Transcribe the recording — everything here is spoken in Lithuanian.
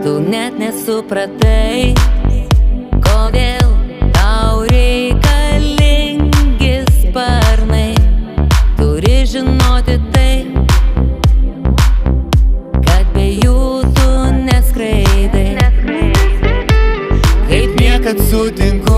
Tu net nesupratai, kodėl tau reikalingi sparnai. Turi žinoti tai, kad be jų tu neskraidai. Kaip niekad sutinku